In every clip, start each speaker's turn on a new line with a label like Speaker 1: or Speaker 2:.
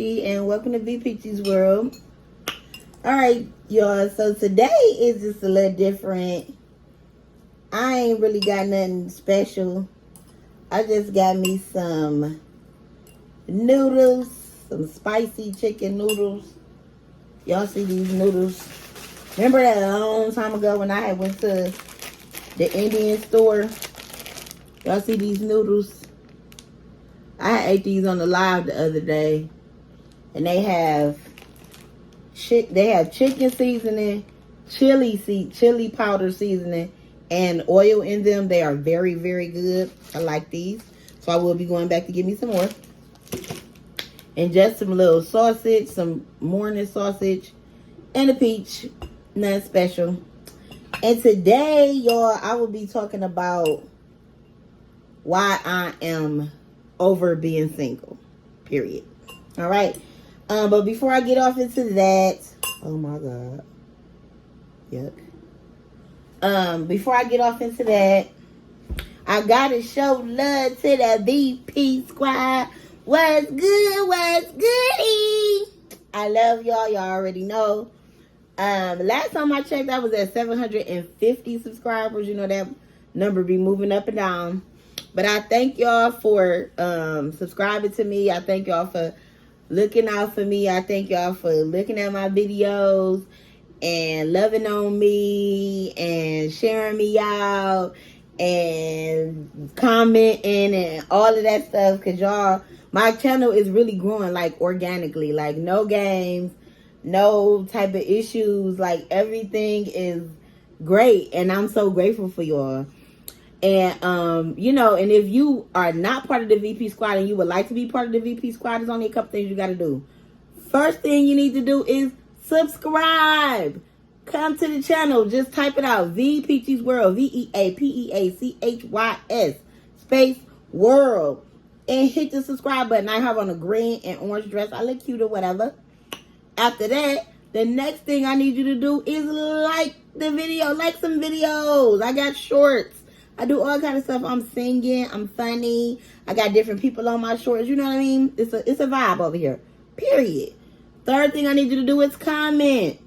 Speaker 1: Peachy, and welcome to V Peachy's World. Alright, y'all, so today is just a little different. I ain't really got nothing special. I just got me some noodles, some spicy chicken noodles. Y'all see these noodles? Remember that a long time ago when I had went to the Indian store? Y'all see these noodles? I ate these on the live the other day, and they have chicken seasoning, chili powder seasoning, and oil in them. They are very, very good. I like these, so I will be going back to get me some more. And just some little sausage, some morning sausage, and a peach, nothing special. And today, y'all, I will be talking about why I am over being single, period. All right, but before I get off into that, oh my god, yuck. Before I get off into that, I gotta show love to the VP squad. What's good? What's goody? I love y'all. Y'all already know. Last time I checked, I was at 750 subscribers. You know that number be moving up and down. But I thank y'all for subscribing to me. I thank y'all for looking out for me. I thank y'all for looking at my videos and loving on me and sharing me out and commenting and all of that stuff. Because y'all, my channel is really growing like organically. Like no games, no type of issues. Like everything is great. And I'm so grateful for y'all. And, you know, and if you are not part of the VP squad and you would like to be part of the VP squad, there's only a couple things you got to do. First thing you need to do is subscribe. Come to the channel. Just type it out. V Peachy's World. VEAPEACHYS space world. And hit the subscribe button. I have on a green and orange dress. I look cute or whatever. After that, the next thing I need you to do is like the video. Like some videos. I got shorts. I do all kind of stuff. I'm singing. I'm funny. I got different people on my shorts. You know what I mean? It's a vibe over here. Period. Third thing I need you to do is comment.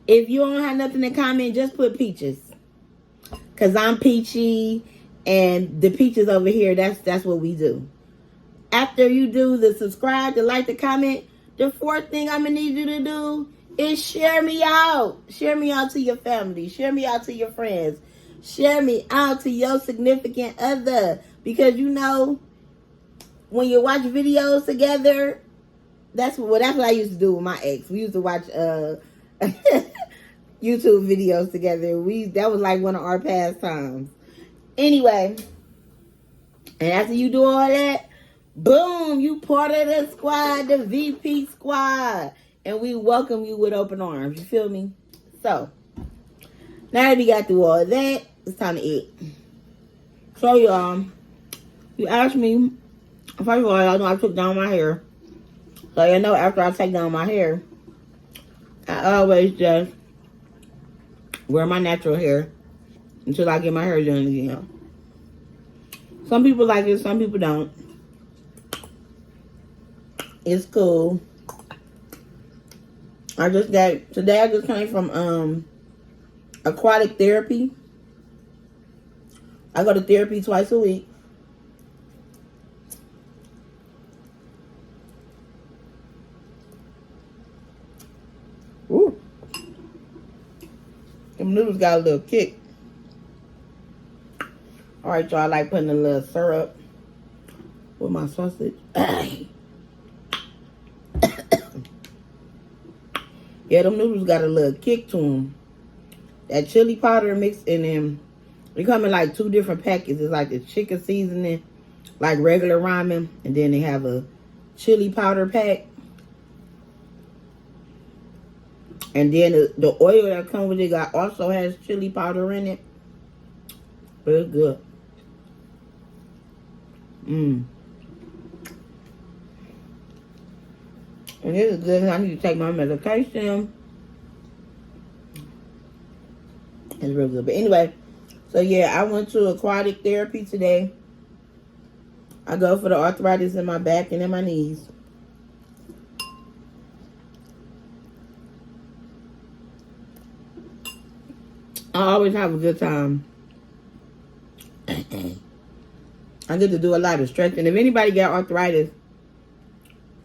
Speaker 1: If you don't have nothing to comment, just put peaches. Because I'm peachy. And the peaches over here, that's what we do. After you do the subscribe, the like, the comment, the fourth thing I'm going to need you to do is share me out. Share me out to your family. Share me out to your friends. Share me out to your significant other. Because, you know, when you watch videos together, that's what I used to do with my ex. We used to watch YouTube videos together. That was like one of our pastimes. Anyway, and after you do all that, boom, you part of the squad, the VP squad. And we welcome you with open arms. You feel me? So, now that we got through all that, it's time to eat. So, y'all, you asked me, first of all, y'all know I took down my hair. So, you know, after I take down my hair, I always just wear my natural hair until I get my hair done again. Some people like it, some people don't. It's cool. Today I just came from Aquatic Therapy. I go to therapy twice a week. Ooh. Them noodles got a little kick. Alright, y'all, I like putting a little syrup with my sausage. Yeah, them noodles got a little kick to them. That chili powder mixed in them. They come in like two different packets. It's like the chicken seasoning, like regular ramen. And then they have a chili powder pack. And then the oil that comes with it also has chili powder in it. But it's good. And this is good. I need to take my medication. It's real good. But anyway, so yeah, I went to Aquatic Therapy today. I go for the arthritis in my back and in my knees. I always have a good time. I get to do a lot of stretching. If anybody got arthritis,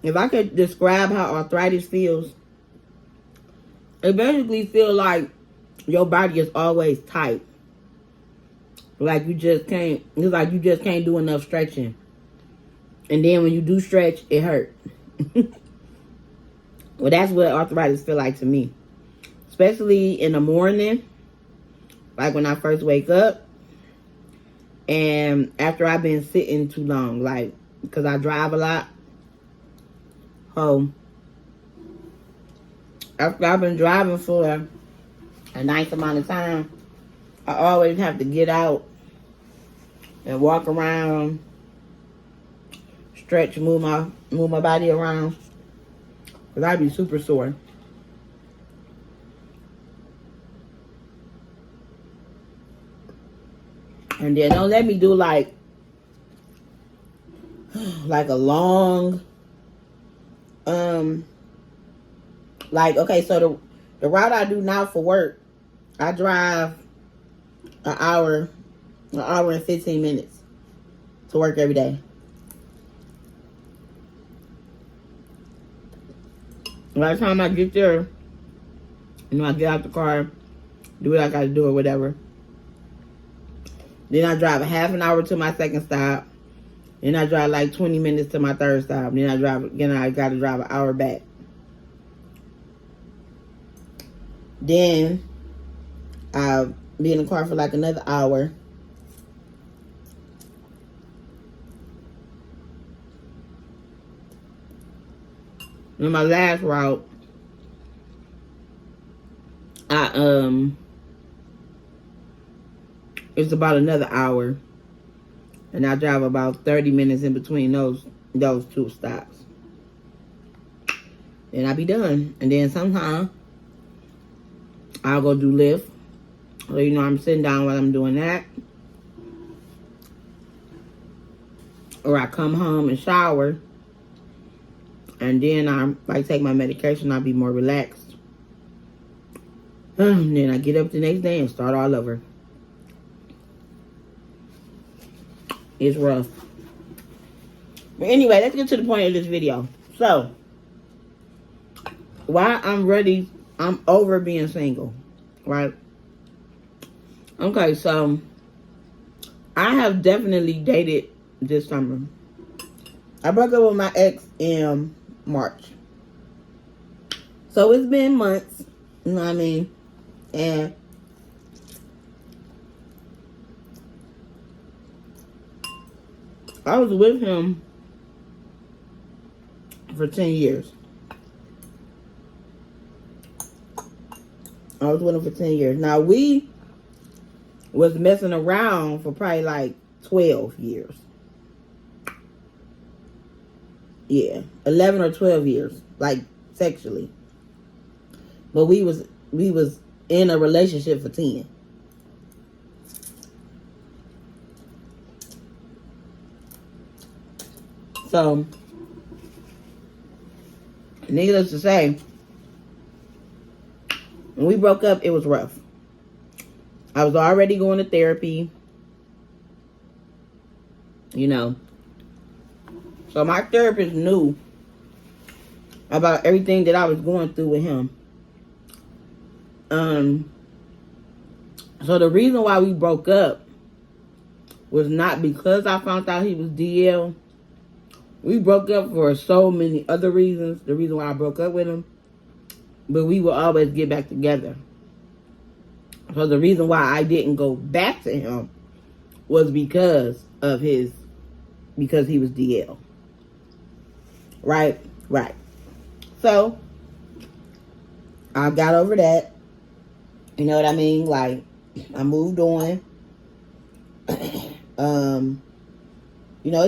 Speaker 1: if I could describe how arthritis feels, it basically feels like your body is always tight. Like you just can't, it's like you just can't do enough stretching. And then when you do stretch, it hurt. Well, that's what arthritis feel like to me. Especially in the morning, like when I first wake up. And after I've been sitting too long, like, because I drive a lot. So, after I've been driving for a nice amount of time, I always have to get out and walk around, stretch, move my body around, because I'd be super sore. And then don't let me do like a long, like, okay, so the route I do now for work, I drive an hour and 15 minutes to work every day. By the time I get there, I get out the car, do what I got to do or whatever. Then I drive a half an hour to my second stop. Then I drive like 20 minutes to my third stop. Then I got to drive an hour back. Then I'll be in the car for like another hour. And my last route, it's about another hour, and I drive about 30 minutes in between those two stops. Then I'll be done. And then sometimes I'll go do Lyft. So, I'm sitting down while I'm doing that. Or I come home and shower. And then I take my medication. I'll be more relaxed. And then I get up the next day and start all over. It's rough. But anyway, let's get to the point of this video. So, why I'm over being single, right? Okay, so I have definitely dated this summer. I broke up with my ex in March. So it's been months, you know what I mean? And I was with him for 10 years. I was with him for 10 years. Now, we was messing around for probably like 12 years. Yeah, 11 or 12 years, like sexually. But we was in a relationship for 10. So, needless to say, when we broke up, it was rough. I was already going to therapy, So my therapist knew about everything that I was going through with him. So the reason why we broke up was not because I found out he was DL. We broke up for so many other reasons. The reason why I broke up with him. But we would always get back together. So the reason why I didn't go back to him was because he was DL. Right. So I got over that. You know what I mean? Like, I moved on. It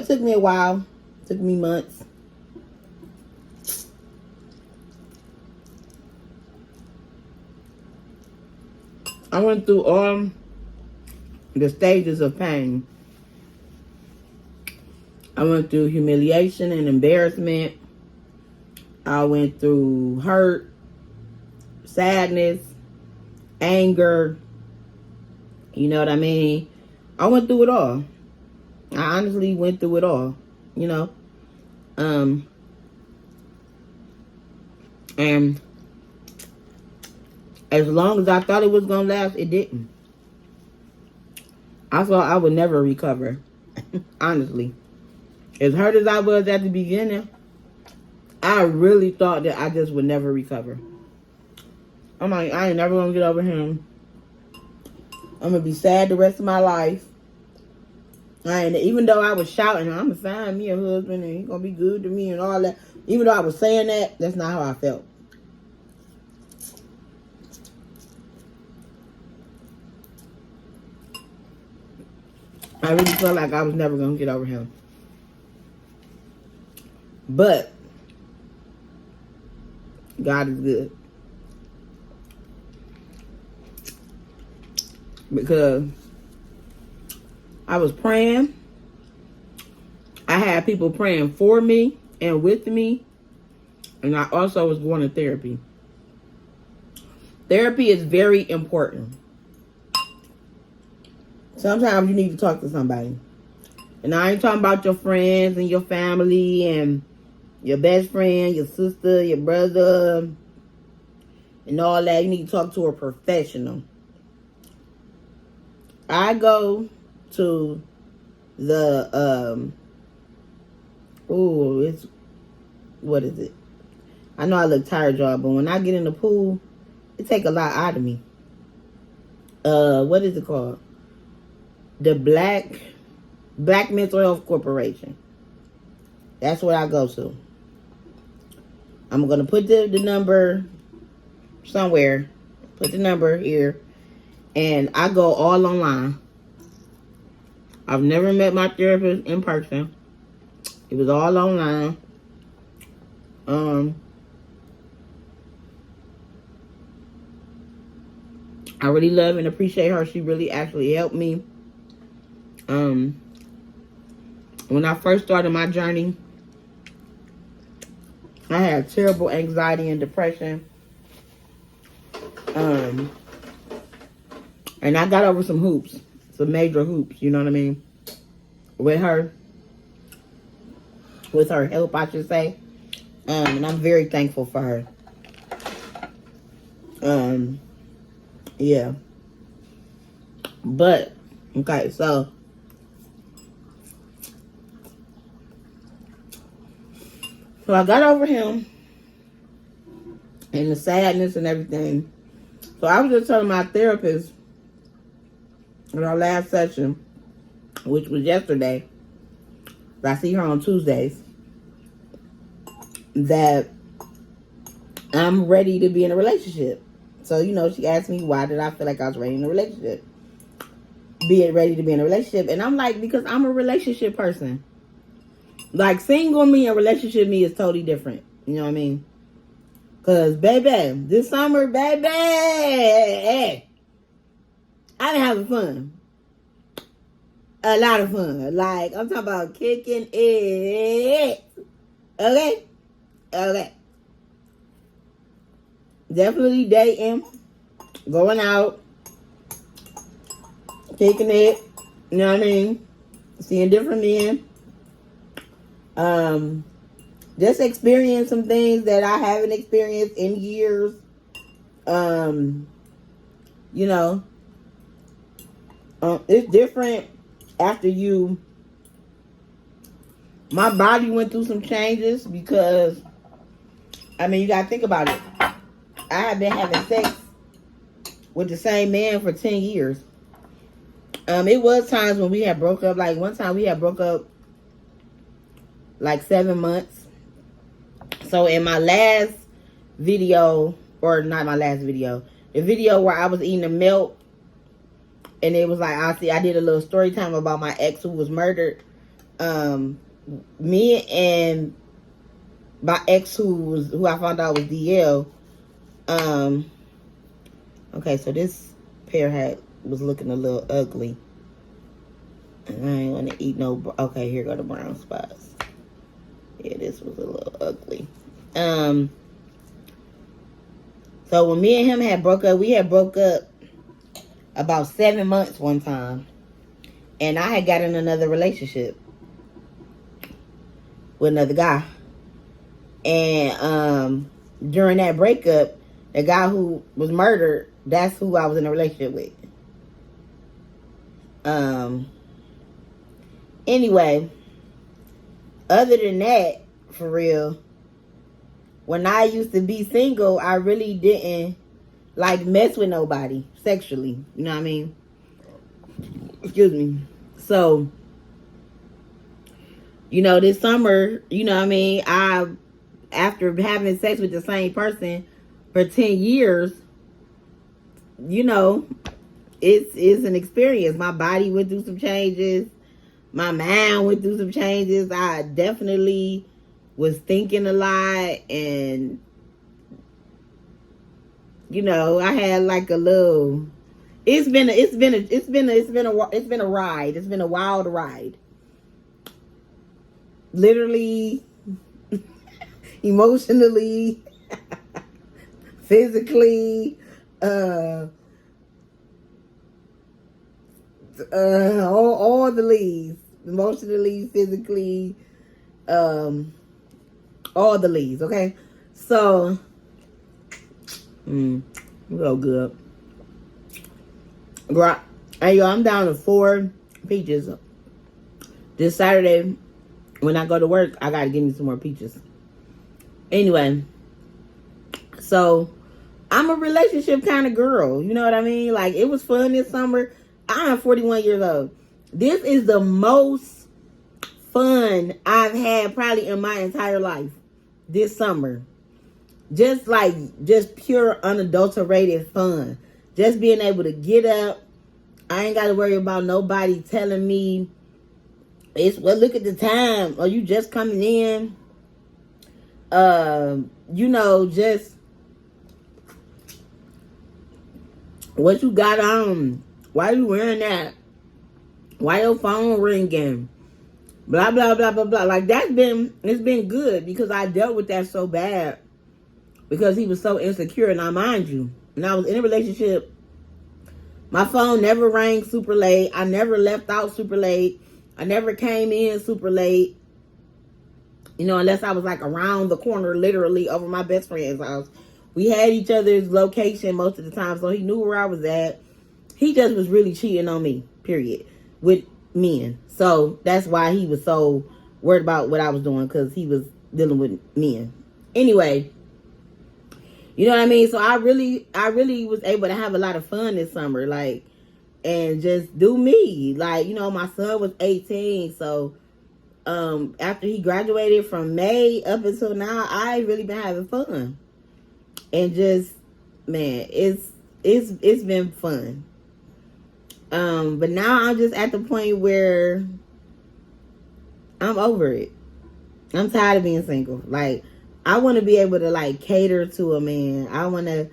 Speaker 1: took me a while. It took me months. I went through all the stages of pain. I went through humiliation and embarrassment. I went through hurt, sadness, anger, You know what I mean? I went through it all. I honestly went through it all, you know. And as long as I thought it was going to last, it didn't. I thought I would never recover. Honestly. As hurt as I was at the beginning, I really thought that I just would never recover. I'm like, I ain't never going to get over him. I'm going to be sad the rest of my life. And even though I was shouting, I'm going to find me a husband and he's going to be good to me and all that. Even though I was saying that, that's not how I felt. I really felt like I was never going to get over him. But God is good. Because I was praying. I had people praying for me and with me. And I also was going to therapy. Therapy is very important. Sometimes you need to talk to somebody. And I ain't talking about your friends and your family and your best friend, your sister, your brother, and all that. You need to talk to a professional. I go to the, what is it? I know I look tired, y'all, but when I get in the pool, it take a lot out of me. What is it called? The Black Mental Health Corporation. That's what I go to. I'm going to put the number somewhere. Put the number here. And I go all online. I've never met my therapist in person. It was all online. I really love and appreciate her. She really actually helped me. When I first started my journey, I had terrible anxiety and depression. And I got over some hoops. Some major hoops, you know what I mean? With her help, I should say. And I'm very thankful for her. Yeah. But, okay, so I got over him and the sadness and everything. So I was just telling my therapist in our last session, which was yesterday, I see her on Tuesdays, that I'm ready to be in a relationship. So, you know, she asked me, why did I feel like I was ready in a relationship? Ready to be in a relationship. And I'm like, because I'm a relationship person. Like, single me and relationship me is totally different. You know what I mean? Because, baby, this summer, baby, I've been having fun. A lot of fun. Like, I'm talking about kicking it. Okay? Okay. Definitely dating. Going out. Kicking it. You know what I mean? Seeing different men. Just experience some things that I haven't experienced in years. You know, it's different after my body went through some changes because, I mean, you gotta think about it. I have been having sex with the same man for 10 years. It was times when we had broke up. Like, one time we had broke up like 7 months. So in my last video, or not my last video, the video where I was eating the milk, and it was like, I did a little story time about my ex who was murdered. Me and my ex who I found out was DL. Okay, so this pear was looking a little ugly. And I ain't want to eat no, okay, here go the brown spots. Yeah, this was a little ugly. So when me and him had broke up, we had broke up about 7 months one time. And I had got in another relationship with another guy. And during that breakup, the guy who was murdered, that's who I was in a relationship with. Anyway, other than that, for real, when I used to be single, I really didn't like mess with nobody sexually. You know what I mean? Excuse me. So, you know, this summer, you know what I mean, after having sex with the same person for 10 years, you know, it's an experience. My body went through some changes. My mind went through some changes. I definitely was thinking a lot, and you know, I had like a little. It's been a ride. It's been a wild ride. Literally, emotionally, physically, all the leads. Emotionally, physically, all the leads. Okay, so, real good. Girl, hey yo, I'm down to 4 peaches. This Saturday, when I go to work, I gotta give me some more peaches. Anyway, so I'm a relationship kind of girl. You know what I mean? Like, it was fun this summer. I'm 41 years old. This is the most fun I've had probably in my entire life this summer. Just pure unadulterated fun. Just being able to get up. I ain't got to worry about nobody telling me, look at the time, or you just coming in. You know, just what you got on. Why you wearing that? Why your phone ringing? Blah, blah, blah, blah, blah. Like, it's been good because I dealt with that so bad because he was so insecure. Now, mind you, when I was in a relationship, my phone never rang super late. I never left out super late. I never came in super late. You know, unless I was like around the corner, literally over my best friend's house. We had each other's location most of the time, so he knew where I was at. He just was really cheating on me, period, with men. So that's why he was so worried about what I was doing, because he was dealing with men. Anyway, you know what I mean? So I really was able to have a lot of fun this summer, like, and just do me. Like, you know, my son was 18, so after he graduated from May up until now, I really been having fun. And just, man, it's been fun. But now I'm just at the point where I'm over it. I'm tired of being single. Like, I want to be able to like cater to a man. I want to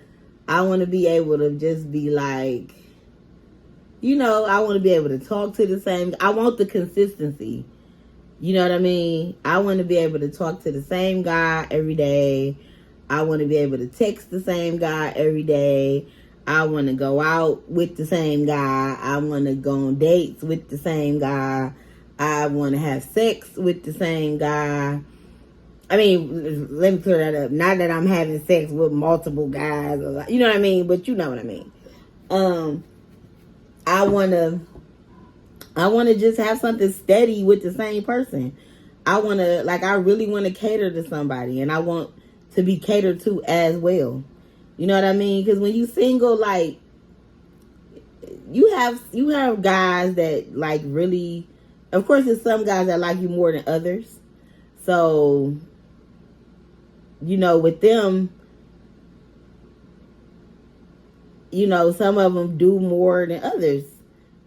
Speaker 1: be able to just be like, you know, I want to be able to talk to the same. I want the consistency. You know what I mean? I want to be able to talk to the same guy every day. I want to be able to text the same guy every day. I want to go out with the same guy. I want to go on dates with the same guy. I want to have sex with the same guy. I mean, let me clear that up. Not that I'm having sex with multiple guys, or, you know what I mean? But you know what I mean. I want to just have something steady with the same person. I really want to cater to somebody, and I want to be catered to as well. You know what I mean? Because when you single, like, you have guys that like really, of course, there's some guys that like you more than others. So, you know, with them, you know, some of them do more than others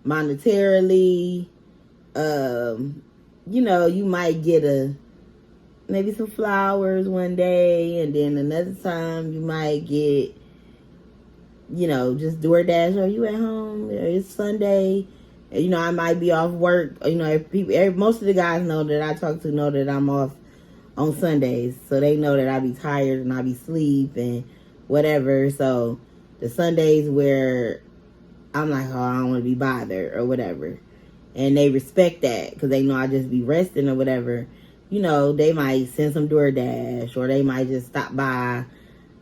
Speaker 1: monetarily. You know, you might get maybe some flowers one day, and then another time you might get, you know, just DoorDash. Are you at home? It's Sunday. You know, I might be off work. You know, most of the guys know that I talk to know that I'm off on Sundays, so they know that I be tired and I be sleep and whatever. So the Sundays where I'm like, oh, I don't want to be bothered or whatever. And they respect that because they know I just be resting or whatever. You know, they might send some DoorDash, or they might just stop by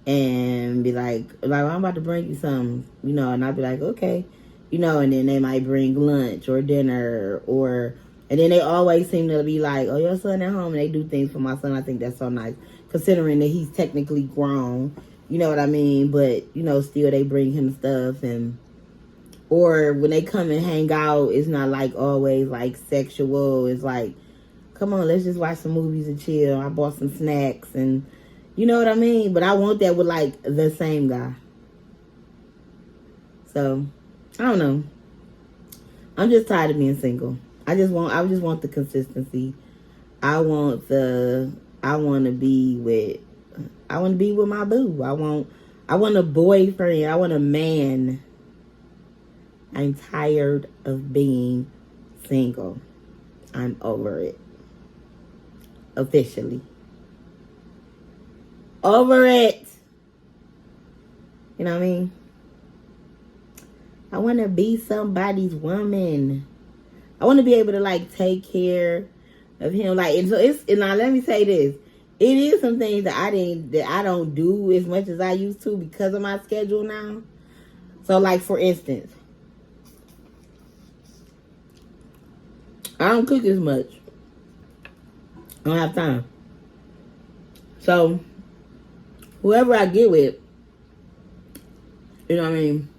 Speaker 1: and be like, I'm about to bring you some, you know, and I'll be like, okay, you know, and then they might bring lunch or dinner, and then they always seem to be like, oh, your son at home, and they do things for my son. I think that's so nice, considering that he's technically grown, you know what I mean, but, you know, still they bring him stuff, or when they come and hang out, it's not like always like sexual. It's like, come on, let's just watch some movies and chill. I bought some snacks, and you know what I mean? But I want that with like the same guy. So, I don't know. I'm just tired of being single. I just want the consistency. I want to be with my boo. I want a boyfriend. I want a man. I'm tired of being single. I'm over it. Officially. Over it. You know what I mean? I want to be somebody's woman. I want to be able to like take care of him. Like, and so and now let me say this. It is some things that I don't do as much as I used to because of my schedule now. So like, for instance, I don't cook as much. I don't have time. So, whoever I get with, you know what I mean?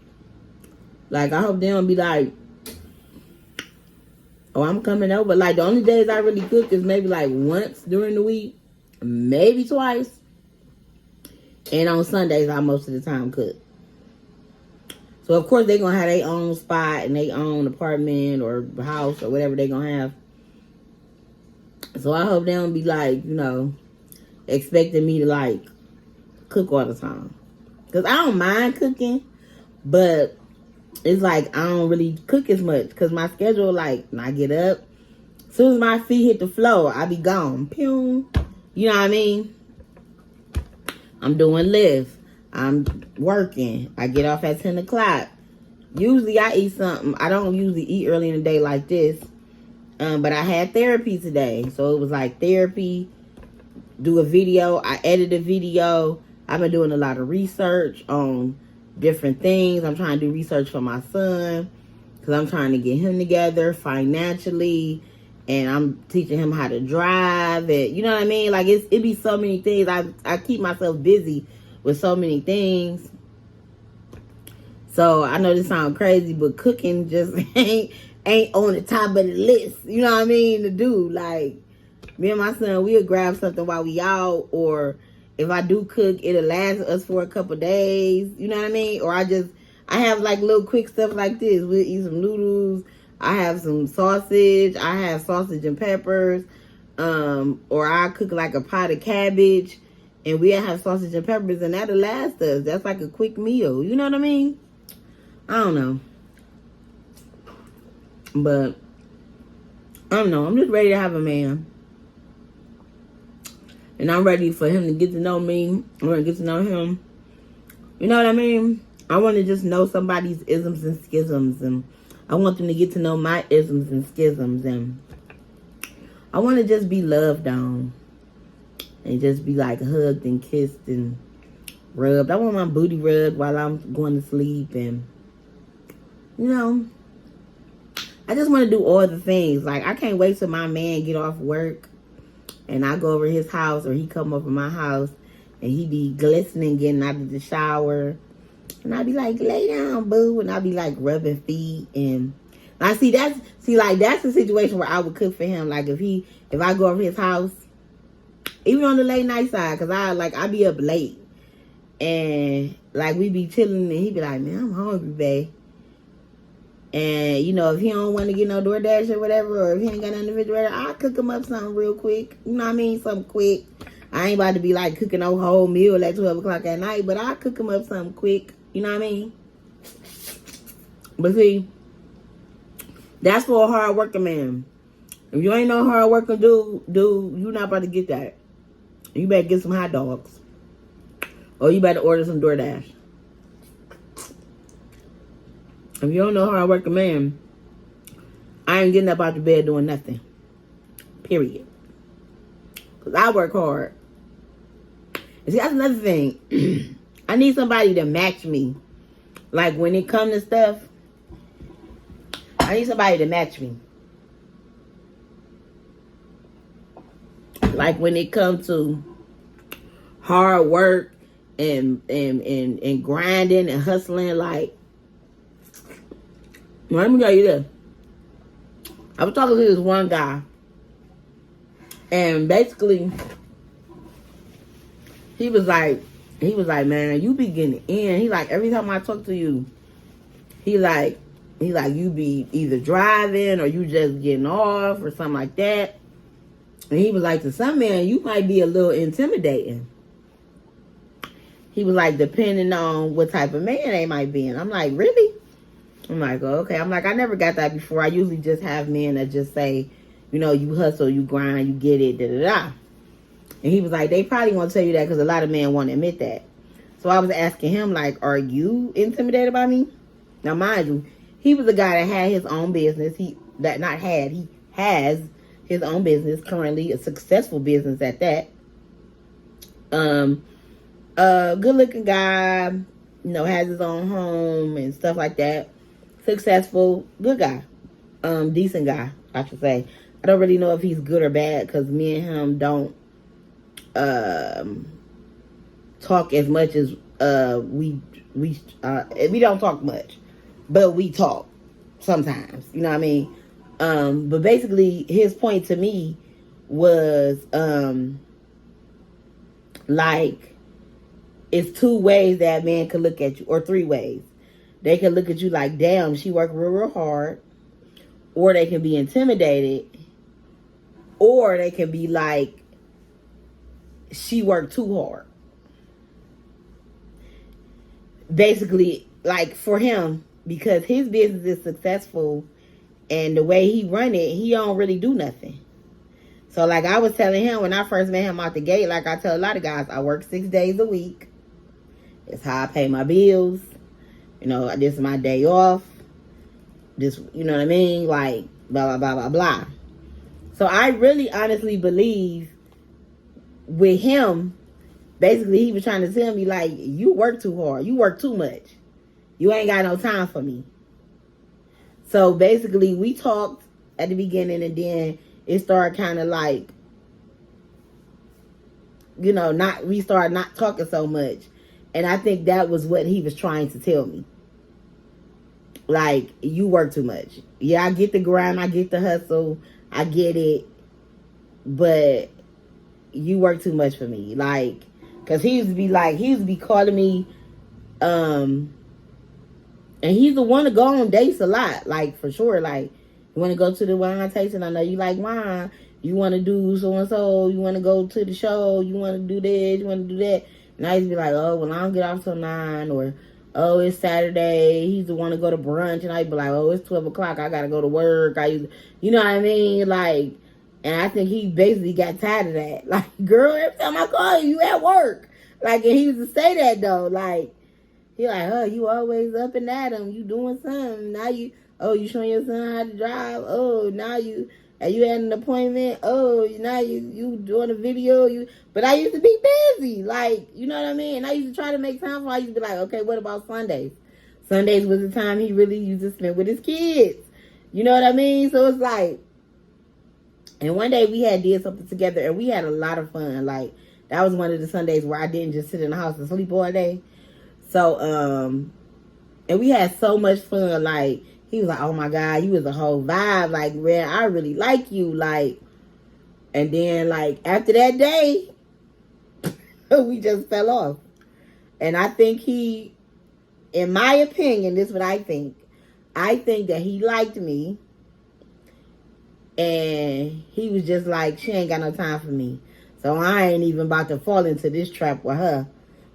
Speaker 1: Like, I hope they don't be like, oh, I'm coming over. Like, the only days I really cook is maybe like once during the week. Maybe twice. And on Sundays, I most of the time cook. So, of course, they're going to have their own spot and their own apartment or house or whatever they're going to have. So, I hope they don't be like, you know, expecting me to, like, cook all the time. Because I don't mind cooking, but it's like I don't really cook as much. Because my schedule, like, when I get up, as soon as my feet hit the floor, I be gone. Pew. You know what I mean? I'm doing lifts. I'm working. I get off at 10 o'clock. Usually I eat something. I don't usually eat early in the day like this. But I had therapy today. So it was like therapy, do a video. I edit a video. I've been doing a lot of research on different things. I'm trying to do research for my son because I'm trying to get him together financially. And I'm teaching him how to drive. And you know what I mean? Like, it be so many things. I keep myself busy with so many things. So I know this sounds crazy, but cooking just ain't on the top of the list. You know what I mean? To do. Like, me and my son, we'll grab something while we out, or if I do cook, it'll last us for a couple days. You know what I mean? Or I have like little quick stuff like this. We'll eat some noodles. I have some sausage. I have sausage and peppers. Or I cook like a pot of cabbage, and we'll have sausage and peppers, and that'll last us. That's like a quick meal. You know what I mean? I don't know. But, I don't know. I'm just ready to have a man. And I'm ready for him to get to know me. I'm ready to get to know him. You know what I mean? I want to just know somebody's isms and schisms. And I want them to get to know my isms and schisms. And I want to just be loved on. And just be like hugged and kissed and rubbed. I want my booty rubbed while I'm going to sleep. And, you know, I just want to do all the things. Like, I can't wait till my man get off work and I go over to his house, or he come over my house and he be glistening getting out of the shower. And I be like, lay down, boo. And I be like rubbing feet. And I that's the situation where I would cook for him. Like, if I go over his house, even on the late night side, because I be up late. And like, we be chilling and he be like, man, I'm hungry, babe. And, you know, if he don't want to get no DoorDash or whatever, or if he ain't got nothing in the refrigerator, I'll cook him up something real quick. You know what I mean? Something quick. I ain't about to be like cooking a whole meal at 12 o'clock at night, but I'll cook him up something quick. You know what I mean? But see, that's for a hard working man. If you ain't no hard working dude, you not about to get that. You better get some hot dogs. Or you better order some DoorDash. If you don't know how I work a man, I ain't getting up out the bed doing nothing. Period. Because I work hard. And see, that's another thing. I need somebody to match me. Like, when it comes to stuff, I need somebody to match me. Like, when it comes to hard work and grinding and hustling, like, well, let me tell you this. I was talking to this one guy, and basically, he was like, man, you be getting in. He like, every time I talk to you, he like, you be either driving or you just getting off or something like that. And he was like, to some men, you might be a little intimidating. He was like, depending on what type of man they might be. And I'm like, really? I'm like, oh, okay. I'm like, I never got that before. I usually just have men that just say, you know, you hustle, you grind, you get it, da-da-da. And he was like, they probably won't tell you that because a lot of men won't admit that. So I was asking him, like, are you intimidated by me? Now, mind you, he was a guy that had his own business. He has his own business currently, a successful business at that. Good looking guy, you know, has his own home and stuff like that. Successful, good guy. Decent guy, I should say. I don't really know if he's good or bad because me and him don't talk as much as we don't talk much, but we talk sometimes, you know what I mean? But basically his point to me was like, it's two ways that man could look at you, or three ways. They can look at you like, damn, she worked real hard, or they can be intimidated, or they can be like, she worked too hard. Basically, like, for him, because his business is successful and the way he run it, he don't really do nothing. So, like I was telling him when I first met him out the gate, like I tell a lot of guys, I work 6 days a week. It's how I pay my bills. You know, this is my day off. This, you know what I mean? Like, blah, blah, blah, blah, blah. So I really honestly believe with him, basically he was trying to tell me, like, you work too hard. You work too much. You ain't got no time for me. So basically we talked at the beginning, and then it started kind of like, you know, we started not talking so much. And I think that was what he was trying to tell me. Like, you work too much. Yeah, I get the grind, I get the hustle, I get it, but you work too much for me. Like, because he used to be calling me, and he's the one to go on dates a lot, like, for sure. Like, you want to go to the wine tasting? I know you like wine. You want to do so-and-so. You want to go to the show. You want to do this. You want to do that. And I used to be like, oh, well, I don't get off till 9. Or, oh, it's Saturday. He's the one to go to brunch. And I'd be like, oh, it's 12 o'clock. I got to go to work. You know what I mean? Like, and I think he basically got tired of that. Like, girl, every time I call you at work. Like, and he used to say that, though. Like, he like, oh, you always up and at him. You doing something. Now you showing your son how to drive. Oh, now you had an appointment. Oh, now you doing a video. But I used to be busy. Like, you know what I mean? And I used to try to make time for. I used to be like, okay, what about Sundays? Sundays was the time he really used to spend with his kids. You know what I mean? So it's like, and one day we did something together, and we had a lot of fun. Like, that was one of the Sundays where I didn't just sit in the house and sleep all day. So, and we had so much fun. Like, he was like, oh my God, you was a whole vibe. Like, man, I really like you. Like, and then, like, after that day, we just fell off. And I think he, in my opinion, this is what I think. I think that he liked me. And he was just like, she ain't got no time for me. So I ain't even about to fall into this trap with her,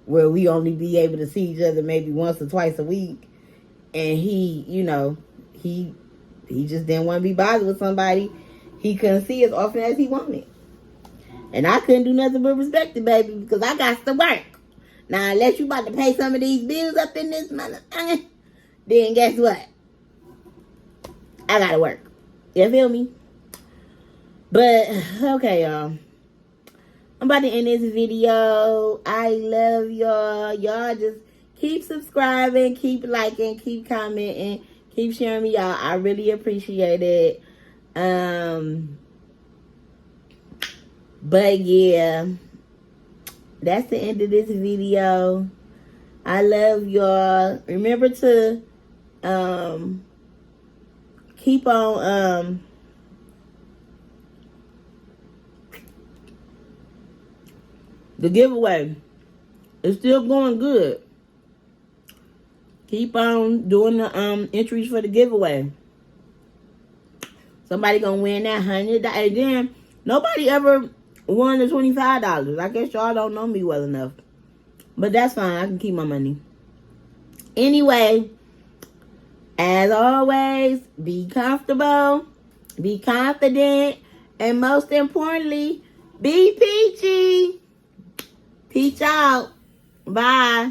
Speaker 1: where we only be able to see each other maybe once or twice a week. And he, you know, he just didn't want to be bothered with somebody he couldn't see as often as he wanted. And I couldn't do nothing but respect it, baby, because I got to work. Now, unless you about to pay some of these bills up in this mother, then guess what? I gotta work. You feel me? But, okay, y'all. I'm about to end this video. I love y'all. Y'all just keep subscribing, keep liking, keep commenting, keep sharing me out. I really appreciate it. But yeah, that's the end of this video. I love y'all. Remember to keep on the giveaway. It's still going good. Keep on doing the entries for the giveaway. Somebody gonna win that $100. Again, nobody ever won the $25. I guess y'all don't know me well enough. But that's fine. I can keep my money. Anyway, as always, be comfortable, be confident, and most importantly, be peachy. Peace out. Bye.